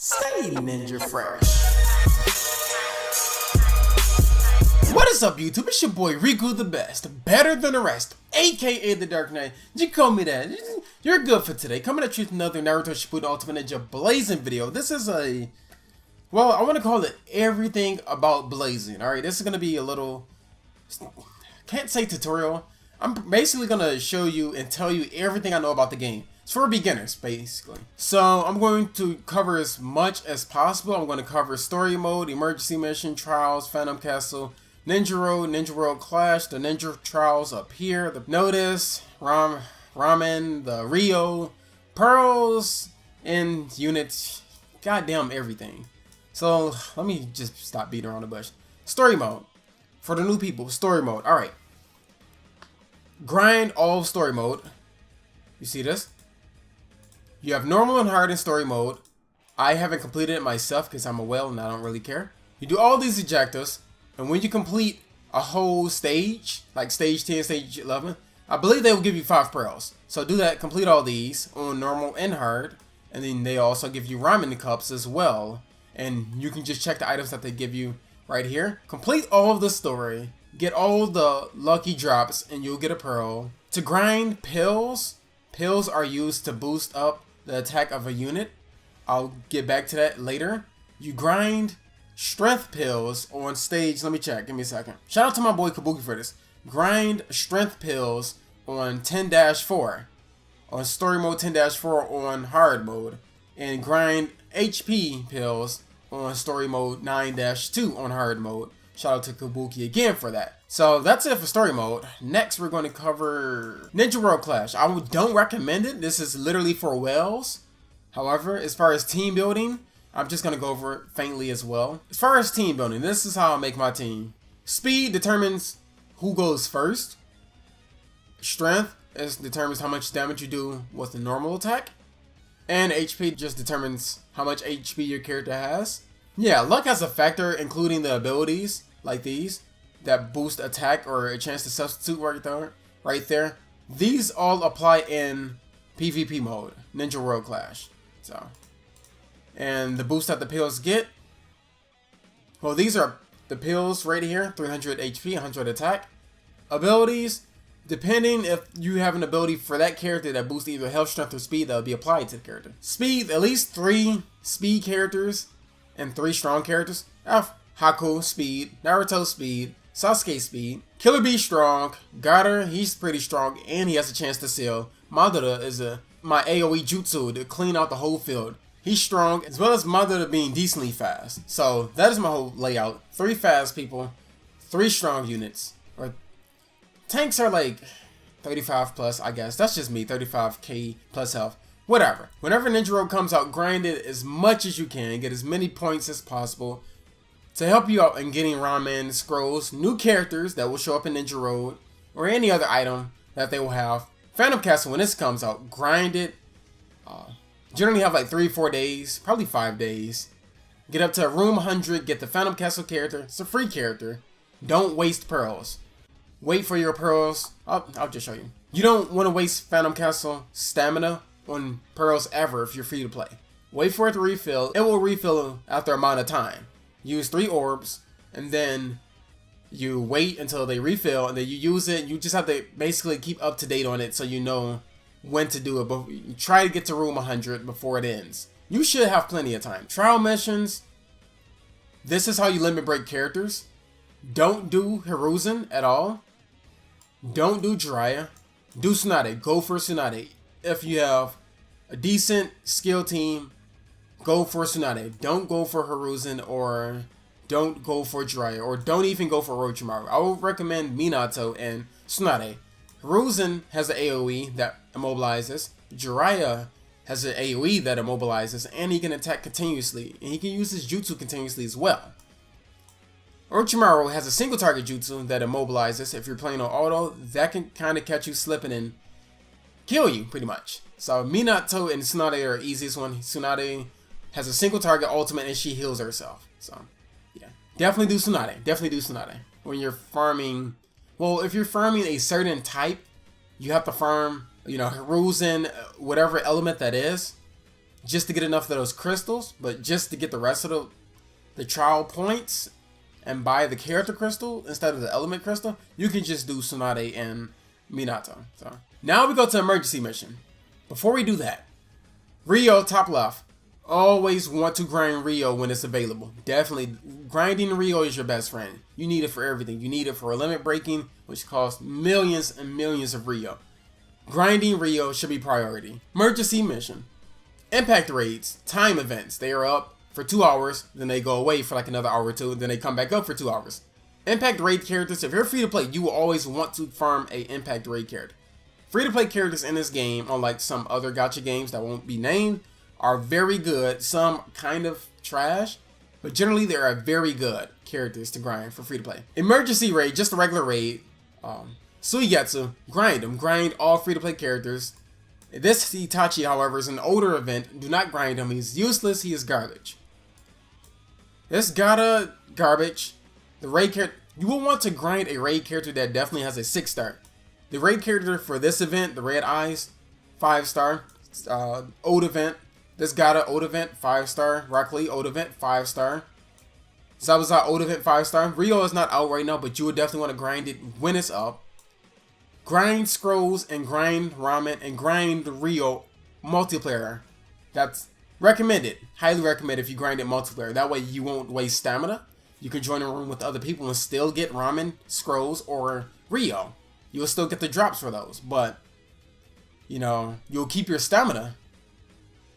Stay ninja fresh. What is up, YouTube? It's your boy RikuTheBest, better than the rest, aka the Dark Knight. You call me that. You're good for today. Coming at you with another Naruto Shippuden Ultimate Ninja Blazing video. This is well, I want to call it everything about blazing. Alright, this is going to be a little, can't say tutorial. I'm basically going to show you and tell you everything I know about the game. It's for beginners, basically. So I'm going to cover as much as possible. I'm going to cover story mode, emergency mission, trials, Phantom Castle, Ninja Road, Ninja World Clash, the Ninja Trials up here, the Notice, Ramen, the Rio, Pearls, and units, goddamn everything. So let me just stop beating around the bush. Story mode. For the new people, story mode. Alright. Grind all story mode. You see this? You have normal and hard in story mode. I haven't completed it myself because I'm a whale and I don't really care. You do all these objectives, and when you complete a whole stage, like stage 10, stage 11, I believe they will give you 5 pearls. So do that, complete all these on normal and hard, and then they also give you ramen cups as well. And you can just check the items that they give you right here. Complete all of the story, get all the lucky drops, and you'll get a pearl. To grind pills, pills are used to boost up the attack of a unit. I'll get back to that later. You grind strength pills on stage. Let me check. Give me a second. Shout out to my boy Kabuki for this. Grind strength pills on 10-4. On story mode 10-4 on hard mode. And grind HP pills on story mode 9-2 on hard mode. Shout out to Kabuki again for that. So that's it for story mode. Next, we're going to cover Ninja World Clash. I don't recommend it. This is literally for whales. However, as far as team building, I'm just going to go over it faintly as well. As far as team building, this is how I make my team. Speed determines who goes first. Strength determines how much damage you do with the normal attack. And HP just determines how much HP your character has. Yeah, luck has a factor, including the abilities like these that boost attack or a chance to substitute right there. These all apply in PvP mode, Ninja World Clash. So, and the boost that the pills get, well, these are the pills right here, 300 HP, 100 attack. Abilities, depending if you have an ability for that character that boosts either health, strength, or speed, that will be applied to the character. Speed, at least 3 speed characters and 3 strong characters. Haku, speed. Naruto, speed. Sasuke, speed. Killer Bee, strong. Gaara, he's pretty strong and he has a chance to seal. Madara is my AoE jutsu to clean out the whole field. He's strong, as well as Madara being decently fast. So that is my whole layout. 3 fast people, 3 strong units. Or tanks are like 35 plus, I guess. That's just me, 35k plus health. Whatever. Whenever Ninja Road comes out, grind it as much as you can. Get as many points as possible to help you out in getting ramen, scrolls, new characters that will show up in Ninja Road, or any other item that they will have. Phantom Castle, when this comes out, grind it. Generally have like 3-4 days, probably 5 days. Get up to room 100, get the Phantom Castle character. It's a free character. Don't waste pearls. Wait for your pearls. I'll just show you. You don't want to waste Phantom Castle stamina on pearls ever if you're free to play. Wait for it to refill. It will refill after a amount of time. Use 3 orbs, and then you wait until they refill, and then you use it. You just have to basically keep up to date on it so you know when to do it. But you try to get to room 100 before it ends. You should have plenty of time. Trial missions. This is how you limit break characters. Don't do Hiruzen at all. Don't do Jiraiya. Do Tsunade. Go for Tsunade. If you have a decent skill team, go for Tsunade. Don't go for Hiruzen, or don't go for Jiraiya, or don't even go for Orochimaru. I would recommend Minato and Tsunade. Hiruzen has an AoE that immobilizes. Jiraiya has an AoE that immobilizes, and he can attack continuously, and he can use his jutsu continuously as well. Orochimaru has a single target jutsu that immobilizes. If you're playing on auto, that can kind of catch you slipping and kill you pretty much. So Minato and Tsunade are the easiest one. Tsunade has a single target ultimate and she heals herself. So yeah, definitely do Tsunade. Definitely do Tsunade when you're farming. Well, if you're farming a certain type, you have to farm, you know, Hiruzen, whatever element that is. just to get enough of those crystals, but just to get the rest of the trial points and buy the character crystal instead of the element crystal, you can just do Tsunade and Minato. So now we go to emergency mission. Before we do that, Rio top left. Always want to grind Rio when it's available. Definitely, grinding Rio is your best friend. You need it for everything. You need it for limit breaking, which costs millions and millions of Rio. Grinding Rio should be priority. Emergency mission. Impact raids, time events. They are up for 2 hours, then they go away for like another hour or two, then they come back up for 2 hours. Impact raid characters, if you're free to play, you will always want to farm a impact raid character. Free to play characters in this game, unlike some other gacha games that won't be named, are very good. Some kind of trash, but generally they are very good characters to grind for free to play. Emergency raid, just a regular raid. Suigetsu, grind them. Grind all free to play characters. This Itachi, however, is an older event. Do not grind him. He's useless. He is garbage. This Gata garbage. The raid character. You will want to grind a raid character that definitely has a 6-star. The raid character for this event, the Red Eyes, 5-star. Old event. This Gata old event, 5-star. Rock Lee old event, 5-star. Zabuza old event, 5-star. Rio is not out right now, but you would definitely want to grind it when it's up. Grind Scrolls and grind Ramen and grind Rio multiplayer. That's recommended. Highly recommended if you grind it multiplayer. That way you won't waste stamina. You can join a room with other people and still get Ramen, Scrolls, or Rio. You will still get the drops for those, but you know, you'll keep your stamina.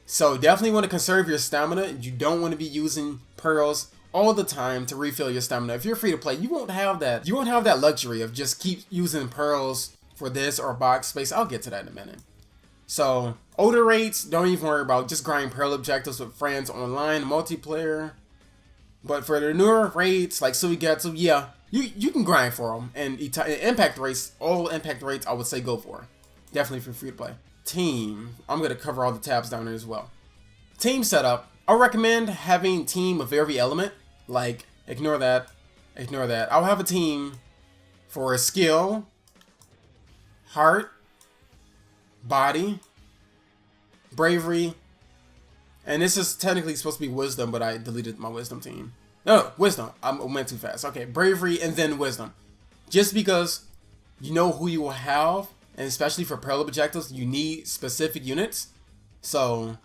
So definitely want to conserve your stamina. You don't want to be using pearls all the time to refill your stamina. If you're free to play, you won't have that. You won't have that luxury of just keep using pearls for this or box space. I'll get to that in a minute. So older raids, don't even worry about. Just grind pearl objectives with friends online, multiplayer. But for the newer raids like Suigetsu, yeah, you can grind for them. And impact rates, all impact rates, I would say go for. Definitely for free to play. Team, I'm gonna cover all the tabs down there as well. Team setup, I recommend having team of every element. Like, ignore that. I'll have a team for skill, heart, body, bravery, and this is technically supposed to be wisdom, but I deleted my wisdom team. No, wisdom. I went too fast. Okay, bravery and then wisdom. Just because you know who you will have, and especially for pearl objectives, you need specific units. So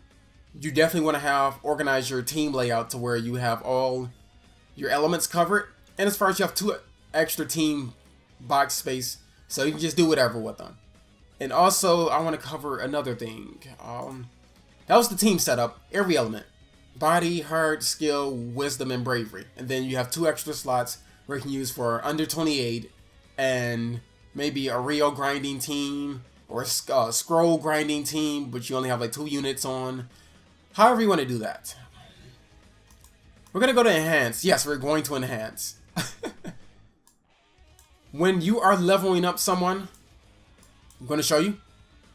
you definitely want to organize your team layout to where you have all your elements covered. And as far as you have 2 extra team box space, so you can just do whatever with them. And also, I want to cover another thing. That was the team setup. Every element. Body, heart, skill, wisdom, and bravery. And then you have 2 extra slots where you can use for under 28 and maybe a Rio grinding team or a scroll grinding team, but you only have like 2 units on. However you want to do that. We're going to go to enhance. Yes, we're going to enhance. When you are leveling up someone, I'm going to show you.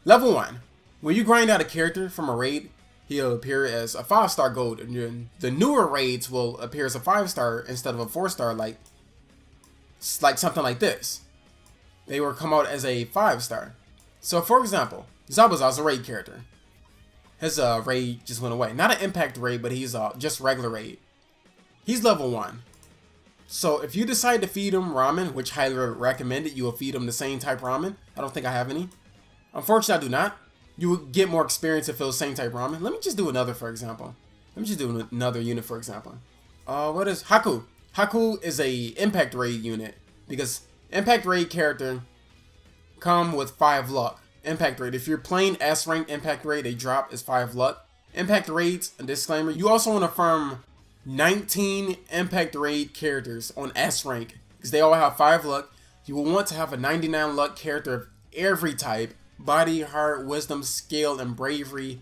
Level 1. When you grind out a character from a raid, he'll appear as a 5-star gold. And the newer raids will appear as a 5-star instead of a 4-star, like something like this. They will come out as a 5-star. So for example, Zabuza is a raid character. His raid just went away. Not an impact raid, but he's just regular raid. He's level 1. So if you decide to feed him ramen, which highly recommended, you will feed him the same type ramen. I don't think I have any. Unfortunately, I do not. You will get more experience if it was same type ramen. Let me just do another, for example. Let me just do another unit, for example. What is Haku? Haku is a impact raid unit because impact raid character come with 5 luck. Impact raid. If you're playing S rank impact raid, a drop is 5 luck. Impact raids, a disclaimer. You also want to farm 19 impact raid characters on S rank because they all have 5 luck. You will want to have a 99 luck character of every type: body, heart, wisdom, skill, and bravery,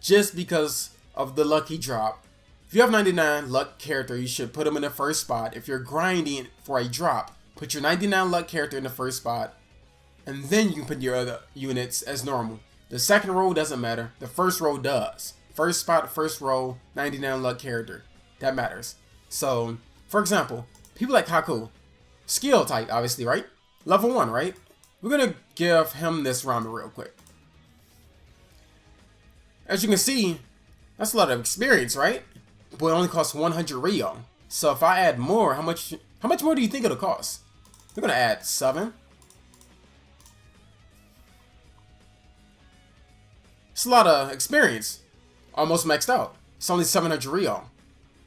just because of the lucky drop. If you have 99 luck character, you should put them in the first spot. If you're grinding for a drop, put your 99 luck character in the first spot, and then you can put your other units as normal. The second row doesn't matter. The first row does. First spot, first row, 99 luck character. That matters. So, for example, people like Haku, skill type, obviously, right? Level 1, right? We're gonna give him this ramen real quick. As you can see, That's a lot of experience, right? But it only costs 100 Rio. So if I add more, how much more do you think it'll cost? We're gonna add 7. It's a lot of experience. Almost maxed out. It's only 700 Rio.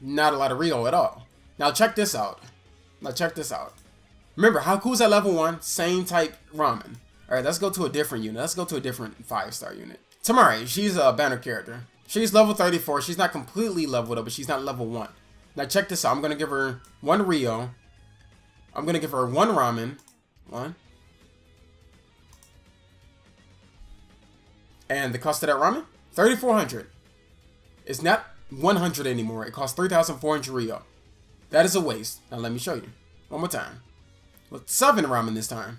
Not a lot of Rio at all. Now check this out. Remember, how cool is that level 1? Same type ramen. Alright, let's go to a different unit. Let's go to a different 5-star unit. Tamari, she's a banner character. She's level 34. She's not completely leveled up, but she's not level 1. Now check this out. I'm going to give her 1 Rio. I'm going to give her 1 ramen. 1. And the cost of that ramen? 3,400. It's not 100 anymore. It costs 3,400 Rio. That is a waste. Now let me show you. One more time. With 7 ramen this time.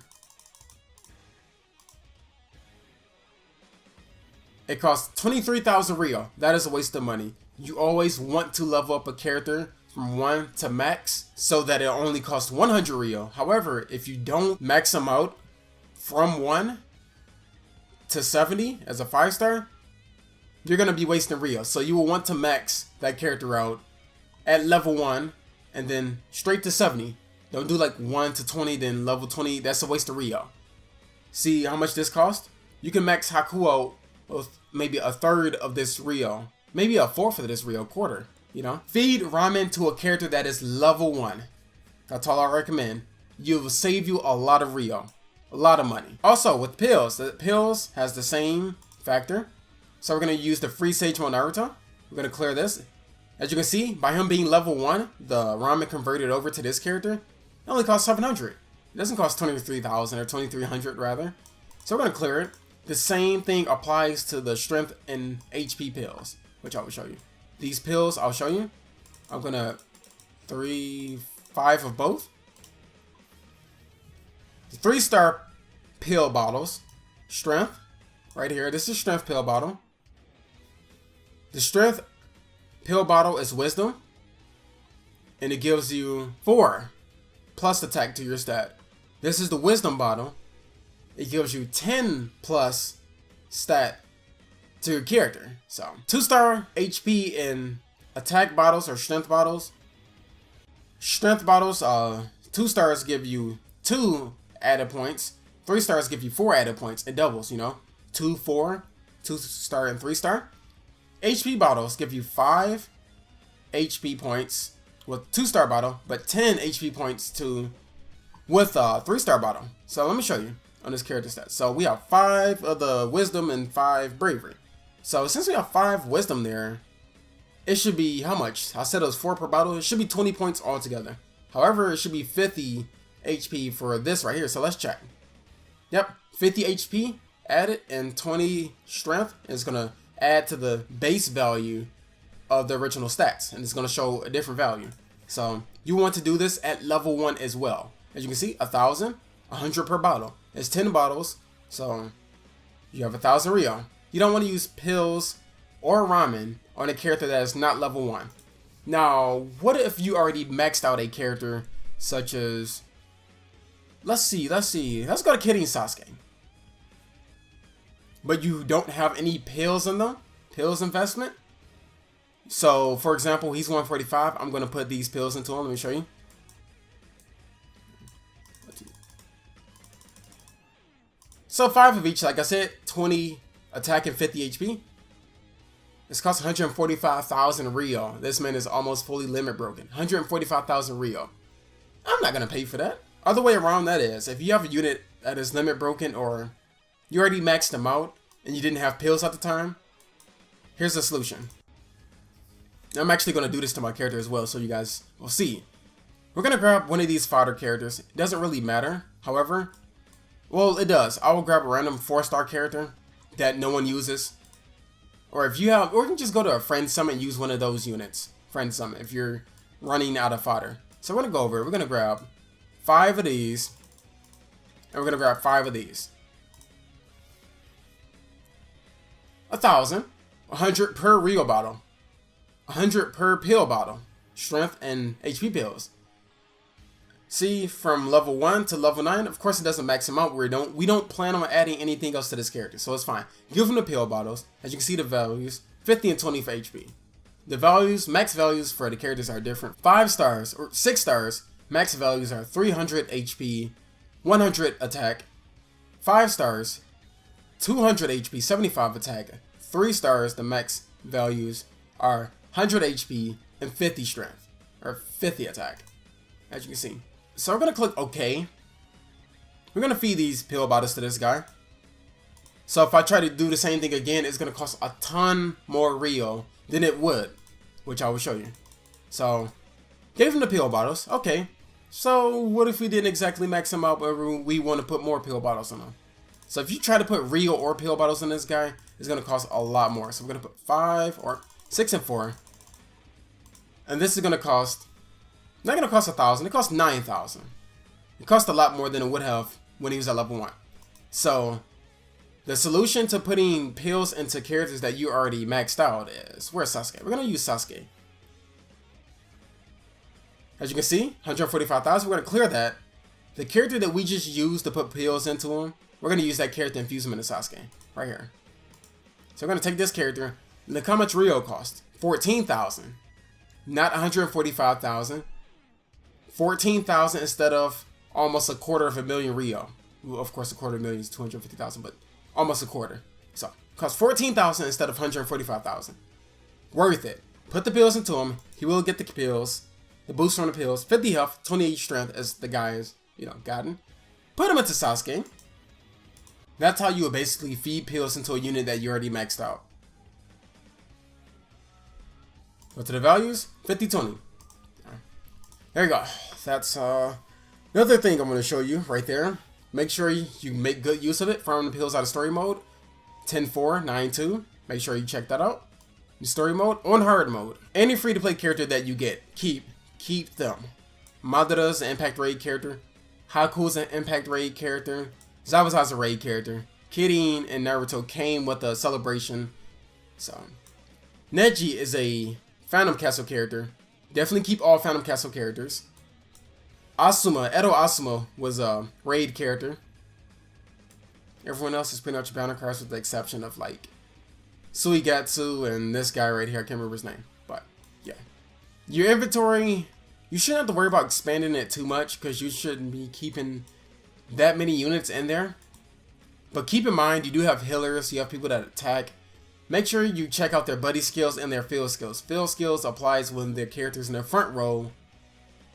It costs 23,000 Rio. That is a waste of money. You always want to level up a character from 1 to max so that it only costs 100 Rio. However, if you don't max them out from 1 to 70 as a 5-star, you're going to be wasting Rio. So you will want to max that character out at level 1 and then straight to 70. Don't do like 1 to 20, then level 20. That's a waste of Rio. See how much this cost? You can max Haku out with maybe a third of this Rio. Maybe a fourth of this Rio, quarter. You know? Feed ramen to a character that is level 1. That's all I recommend. You will save you a lot of Rio. A lot of money. Also, with pills. The pills has the same factor. So we're going to use the free Sage Mode Naruto. We're going to clear this. As you can see, by him being level 1, the ramen converted over to this character, it only costs 700. It doesn't cost 23,000 or 2,300 rather. So we're going to clear it. The same thing applies to the strength and HP pills, which I will show you. These pills, I'll show you. I'm going to 5 of both. The 3-star pill bottles. Strength, right here. This is strength pill bottle. The strength pill bottle is wisdom. And it gives you 4 plus attack to your stat. This is the wisdom bottle. It gives you 10 plus stat to your character. So 2-star HP in attack bottles or strength bottles. Strength bottles, 2 stars give you 2 added points. 3 stars give you 4 added points. It doubles, you know. 2, 4, 2-star and 3-star. HP bottles give you 5 HP points with 2-star bottle, but 10 HP points with a 3-star bottle. So let me show you on this character stat. So we have 5 of the wisdom and 5 bravery. So since we have 5 wisdom there, it should be how much? I said it was 4 per bottle. It should be 20 points altogether. However, it should be 50 HP for this right here. So let's check. Yep, 50 HP added and 20 strength is gonna add to the base value of the original stats, and it's going to show a different value. So you want to do this at level 1 as well. As you can see, 1,000, 100 per bottle. It's 10 bottles, so you have 1,000 Rio. You don't want to use pills or ramen on a character that is not level 1. Now, what if you already maxed out a character such as, let's go to Kirin Sasuke. But you don't have any pills in them, pills investment. So, for example, he's 145. I'm going to put these pills into him. Let me show you. So 5 of each, like I said, 20 attack and 50 HP. This costs 145,000 Rio. This man is almost fully limit broken. 145,000 Rio. I'm not going to pay for that. Other way around that is, if you have a unit that is limit broken or you already maxed them out and you didn't have pills at the time, here's the solution. I'm actually going to do this to my character as well, so you guys will see. We're going to grab one of these fodder characters. It doesn't really matter, however. Well, it does. I will grab a random 4-star character that no one uses. Or if you have, or you can just go to a friend summit and use one of those units. Friend summit, if you're running out of fodder. So we're going to go over it. We're going to grab 5 of these. And we're going to grab 5 of these. 1,000. 100 per Rio bottle. 100 per pill bottle. Strength and HP pills. See, from level 1 to level 9, of course it doesn't max him out. We don't plan on adding anything else to this character, so it's fine. Give him the pill bottles. As you can see the values, 50 and 20 for HP. The values, max values for the characters are different. 5 stars or 6 stars, max values are 300 HP, 100 attack. 5 stars, 200 HP, 75 attack. 3 stars, the max values are 100 HP and 50 strength, or 50 attack, as you can see. So we're gonna click OK. We're gonna feed these pill bottles to this guy. So if I try to do the same thing again, it's gonna cost a ton more Rio than it would, which I will show you. So, gave him the pill bottles. Okay. So what if we didn't exactly max him out, but we want to put more pill bottles on him? So if you try to put Rio or pill bottles on this guy, it's gonna cost a lot more. So we're gonna put 5 or 6 and 4, and this is gonna cost, not gonna cost 1,000. It costs 9,000. It costs a lot more than it would have when he was at level 1. So the solution to putting pills into characters that you already maxed out is, where's Sasuke? We're gonna use Sasuke. As you can see, 145,000. We're gonna clear that. The character that we just used to put pills into him, we're gonna use that character and infuse him into Sasuke right here. So we're gonna take this character. Look how much Rio cost. 14,000, not 145,000. 14,000 instead of almost 250,000 Rio. Well, of course, 250,000 is 250,000, but almost a quarter. So, cost 14,000 instead of 145,000. Worth it. Put the pills into him. He will get the pills, the boost from the pills. 50 health, 28 strength, as the guy is, gotten. Put him into Sasuke. That's how you would basically feed pills into a unit that you already maxed out. Go to the values. 50, 20. There you go. That's another thing I'm going to show you right there. Make sure you make good use of it. Farm the pills out of story mode. 10-4, 9-2. Make sure you check that out. In story mode, on hard mode. Any free to play character that you get, keep them. Madara's an impact raid character. Haku's an impact raid character. Zabuza's a raid character. Kidding and Naruto came with a celebration. So, Neji is a Phantom Castle character. Definitely keep all Phantom Castle characters. Asuma, Edo Asuma was a raid character. Everyone else is pretty much banner cards with the exception of like Suigatsu and this guy right here. I can't remember his name, but yeah. Your inventory, you shouldn't have to worry about expanding it too much because you shouldn't be keeping that many units in there. But keep in mind, you do have healers, you have people that attack. Make sure you check out their buddy skills and their field skills. Field skills applies when the character's in the front row.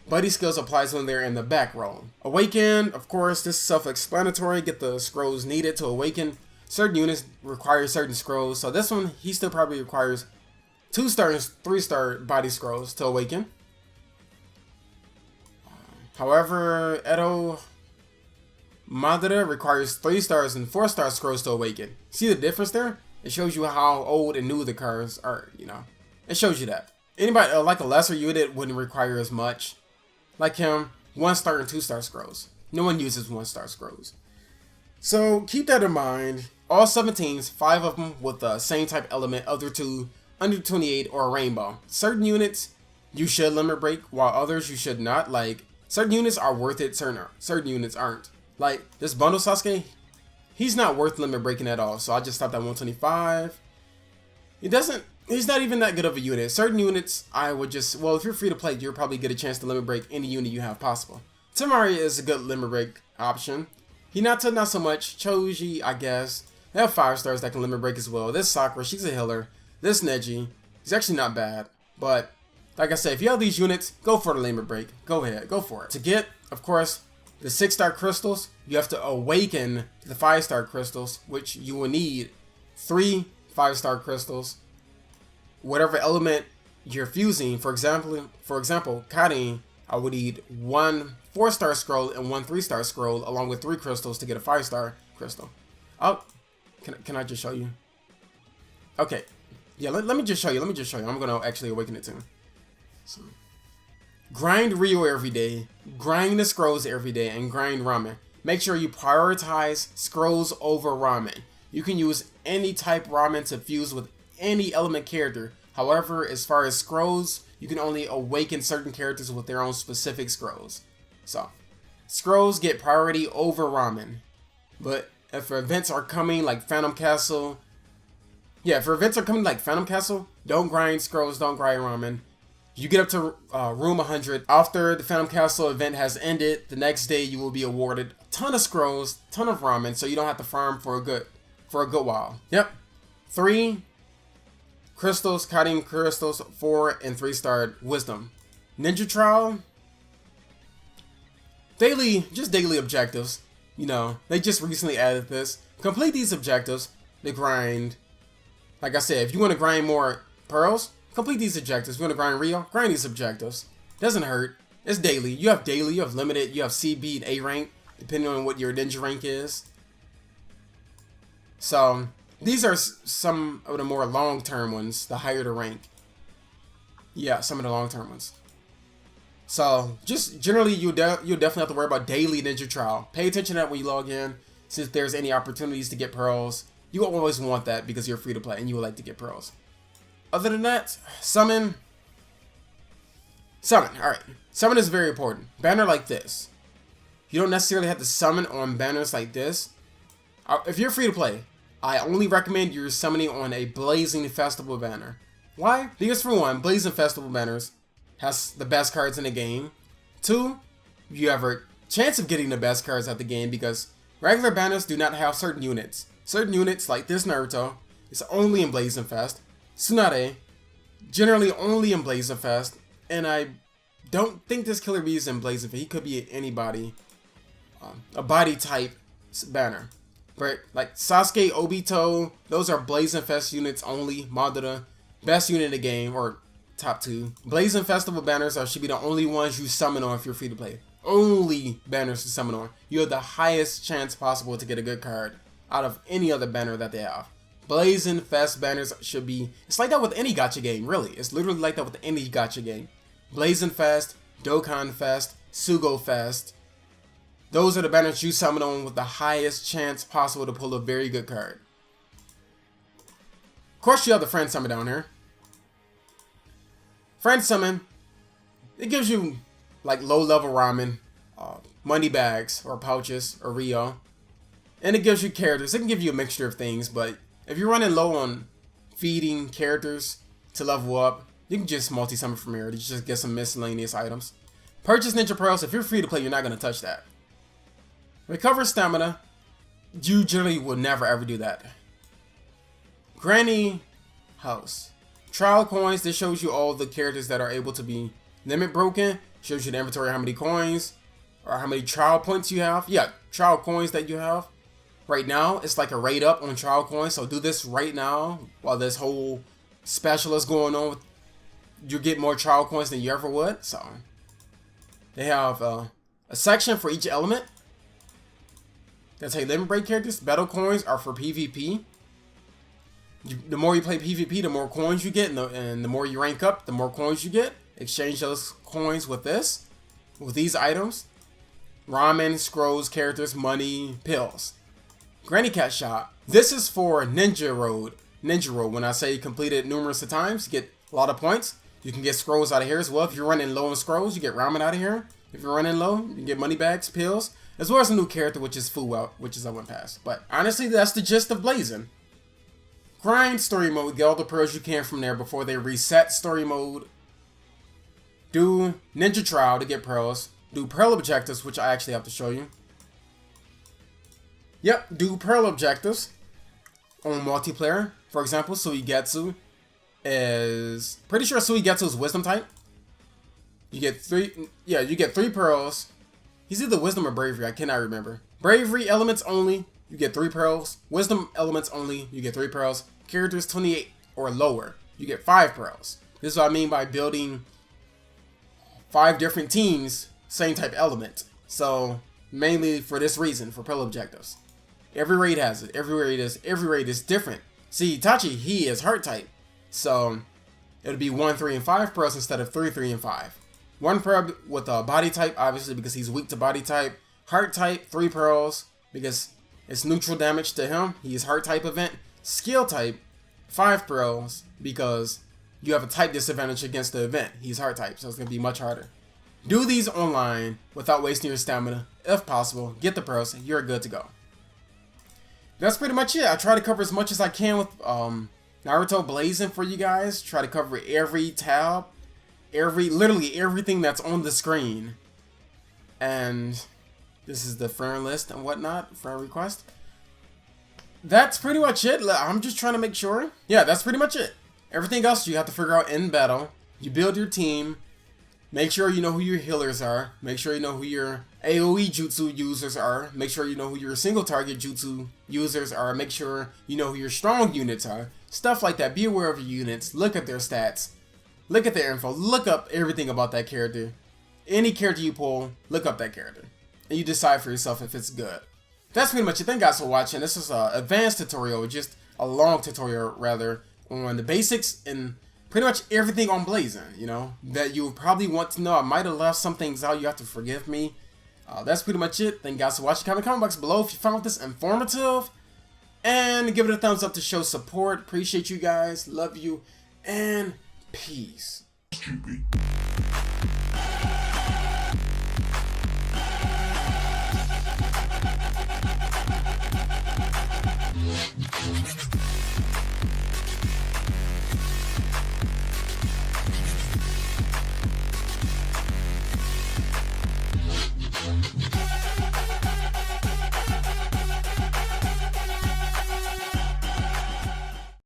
Buddy skills applies when they're in the back row. Awaken, of course, this is self-explanatory. Get the scrolls needed to awaken. Certain units require certain scrolls. So this one, he still probably requires 2-star and 3-star body scrolls to awaken. However, Edo Madara requires 3 stars and 4-star scrolls to awaken. See the difference there? It shows you how old and new the cards are, It shows you that. Anybody like a lesser unit wouldn't require as much. Like him, 1-star and 2-star scrolls. No one uses 1-star scrolls. So keep that in mind. All 17s, 5 of them with the same type element, other 2, under 28 or a rainbow. Certain units you should limit break, while others you should not. Like certain units are worth it, certain units aren't. Like this bundle Sasuke, he's not worth limit breaking at all. So I just stopped at 125. He's not even that good of a unit. Certain units, I would just, well, if you're free to play, you'll probably get a chance to limit break any unit you have possible. Temari is a good limit break option. Hinata, not so much. Choji, I guess. They have 5 stars that can limit break as well. This Sakura, she's a healer. This Neji, he's actually not bad. But, like I said, if you have these units, go for the limit break. Go ahead, go for it. To get, of course, the 6-star crystals, you have to awaken the 5-star crystals, which you will need 3 5-star crystals. Whatever element you're fusing, for example, Karin, I would need 1 4-star scroll and 1 3-star scroll along with 3 crystals to get a 5-star crystal. Oh, can I just show you? Okay, yeah, let me just show you. I'm gonna actually awaken it too. So, grind Rio every day, grind the scrolls every day, and grind Ramen. Make sure you prioritize scrolls over Ramen. You can use any type Ramen to fuse with any element character. However, as far as scrolls, you can only awaken certain characters with their own specific scrolls. So, scrolls get priority over Ramen. But if events are coming like Phantom Castle, Yeah, for events are coming like Phantom Castle, don't grind scrolls, don't grind ramen. You get up to room 100. After the Phantom Castle event has ended, the next day you will be awarded a ton of scrolls, ton of ramen, so you don't have to farm for a good while. Yep. 3 crystals, cutting crystals, 4 and 3-star wisdom. Ninja Trial, just daily objectives. You know, they just recently added this. Complete these objectives. They grind. Like I said, if you want to grind more pearls, complete these objectives. If you want to grind Rio, grind these objectives. Doesn't hurt. It's daily. You have daily, you have limited, you have CB and A rank, depending on what your ninja rank is. So these are some of the more long-term ones, the higher the rank. Yeah, some of the long-term ones. So just generally, you'll definitely have to worry about daily ninja trial. Pay attention to that when you log in. Since there's any opportunities to get pearls, you always want that because you're free to play and you would like to get pearls. Other than that, summon. Alright. Summon is very important. Banner like this. You don't necessarily have to summon on banners like this. If you're free to play, I only recommend you're summoning on a Blazing Festival banner. Why? Because for one, Blazing Festival banners has the best cards in the game. 2, you have a chance of getting the best cards at the game because regular banners do not have certain units. Certain units like this Naruto is only in Blazing Fest. Tsunade, generally only in Blazing Fest. And I don't think this Killer Bee is in Blazing Fest. He could be anybody. A body type banner. But like Sasuke, Obito, those are Blazing Fest units only. Madara, best unit in the game, or top 2. Blazing Festival banners should be the only ones you summon on if you're free to play. Only banners to summon on. You have the highest chance possible to get a good card out of any other banner that they have. Blazing Fest banners should be, it's like that with any gacha game, really. It's literally like that with any gacha game. Blazing Fest, Dokkan Fest, Sugo Fest. Those are the banners you summon on with the highest chance possible to pull a very good card. Of course, you have the Friend Summon down here. Friend Summon, it gives you like low-level ramen, money bags or pouches or Rio. And it gives you characters. It can give you a mixture of things, but if you're running low on feeding characters to level up, you can just multi-summon from here to just get some miscellaneous items. Purchase Ninja Pearls. If you're free to play, you're not going to touch that. Recover Stamina. You generally would never ever do that. Granny House. Trial Coins. This shows you all the characters that are able to be limit broken. Shows you the inventory, how many coins or how many trial points you have. Yeah, trial coins that you have. Right now, it's like a rate up on trial coins. So do this right now while this whole special is going on. You get more trial coins than you ever would. So they have a section for each element. That's how you limit break characters. Battle coins are for PvP. The more you play PvP, the more coins you get, and the more you rank up, the more coins you get. Exchange those coins with these items. Ramen, scrolls, characters, money, pills. Granny Cat Shop. This is for Ninja Road. When I say complete it numerous of times, you get a lot of points. You can get scrolls out of here as well. If you're running low on scrolls, you get ramen out of here. If you're running low, you can get money bags, pills, as well as a new character, which is Fuwa, which is I went past. But honestly, that's the gist of Blazing. Grind story mode. Get all the pearls you can from there before they reset story mode. Do Ninja Trial to get pearls. Do pearl objectives, which I actually have to show you. Yep, do pearl objectives on multiplayer. For example, Suigetsu is pretty sure Suigetsu is wisdom type. You get 3 pearls. He's either wisdom or bravery, I cannot remember. Bravery elements only, you get 3 pearls. Wisdom elements only, you get 3 pearls. Characters 28 or lower, you get 5 pearls. This is what I mean by building 5 different teams, same type element. So mainly for this reason, for pearl objectives. Every raid has it. Every raid is different. See, Itachi, he is heart type. So it'll be 1, 3, and 5 pearls instead of 3, 3, and 5. 1 pearl with a body type, obviously because he's weak to body type. Heart type, 3 pearls because it's neutral damage to him. He's heart type event. Skill type, 5 pearls because you have a type disadvantage against the event. He's heart type, so it's going to be much harder. Do these online without wasting your stamina. If possible, get the pearls, you're good to go. That's pretty much it. I try to cover as much as I can with Naruto blazing for you guys. Try to cover every tab, literally everything that's on the screen. And this is the friend list and whatnot, friend request. That's pretty much it. I'm just trying to make sure. Yeah, that's pretty much it. Everything else you have to figure out in battle. You build your team. Make sure you know who your healers are. Make sure you know who your AoE jutsu users are. Make sure you know who your single target jutsu users are. Make sure you know who your strong units are. Stuff like that. Be aware of your units. Look at their stats. Look at their info. Look up everything about that character. Any character you pull, look up that character. And you decide for yourself if it's good. That's pretty much it. Thank you guys for watching. This is an advanced tutorial, just a long tutorial rather, on the basics and pretty much everything on blazing, you know, that you probably want to know. I might have left some things out. You have to forgive me. That's pretty much it. Thank you guys for watching. Comment box below if you found this informative. And give it a thumbs up to show support. Appreciate you guys. Love you. And peace.